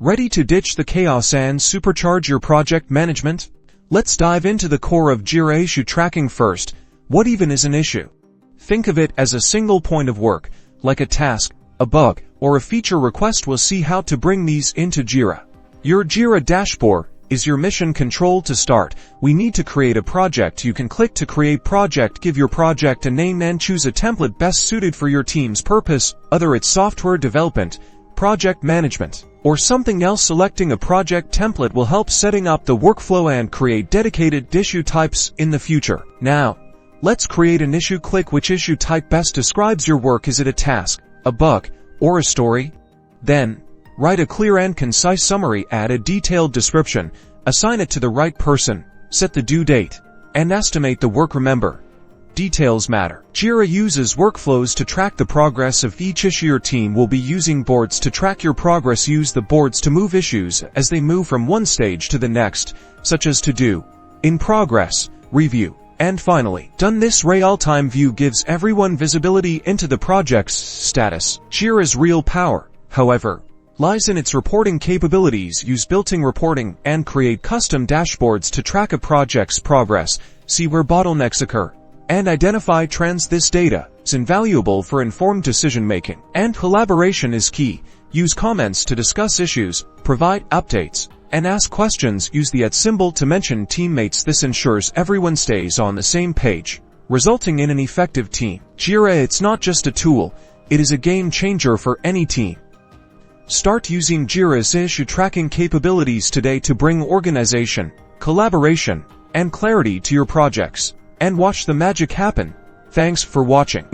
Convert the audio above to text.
Ready to ditch the chaos and supercharge your project management? Let's dive into the core of Jira Issue Tracking first. What even is an issue? Think of it as a single point of work, like a task, a bug, or a feature request. We'll see how to bring these into Jira. Your Jira dashboard is your mission control. To start, we need to create a project. You can click to create project, give your project a name and choose a template best suited for your team's purpose, whether it's software development, project management, or something else. Selecting a project template will help setting up the workflow and create dedicated issue types in the future. Now, let's create an issue. Click which issue type best describes your work. Is it a task, a bug, or a story? Then, write a clear and concise summary, add a detailed description, assign it to the right person, set the due date, and estimate the work. Remember, details matter. Jira uses workflows to track the progress of each issue. Your team will be using boards to track your progress. Use the boards to move issues as they move from one stage to the next, such as to do, in progress, review, and finally, done. This real-time view gives everyone visibility into the project's status. Jira's real power, however, lies in its reporting capabilities. Use built-in reporting and create custom dashboards to track a project's progress, see where bottlenecks occur, and identify trends. This data is invaluable for informed decision-making, and collaboration is key. Use comments to discuss issues, provide updates, and ask questions. Use the @ symbol to mention teammates. This ensures everyone stays on the same page, resulting in an effective team. Jira, it's not just a tool, it is a game changer for any team. Start using Jira's issue tracking capabilities today to bring organization, collaboration, and clarity to your projects, and watch the magic happen. Thanks for watching.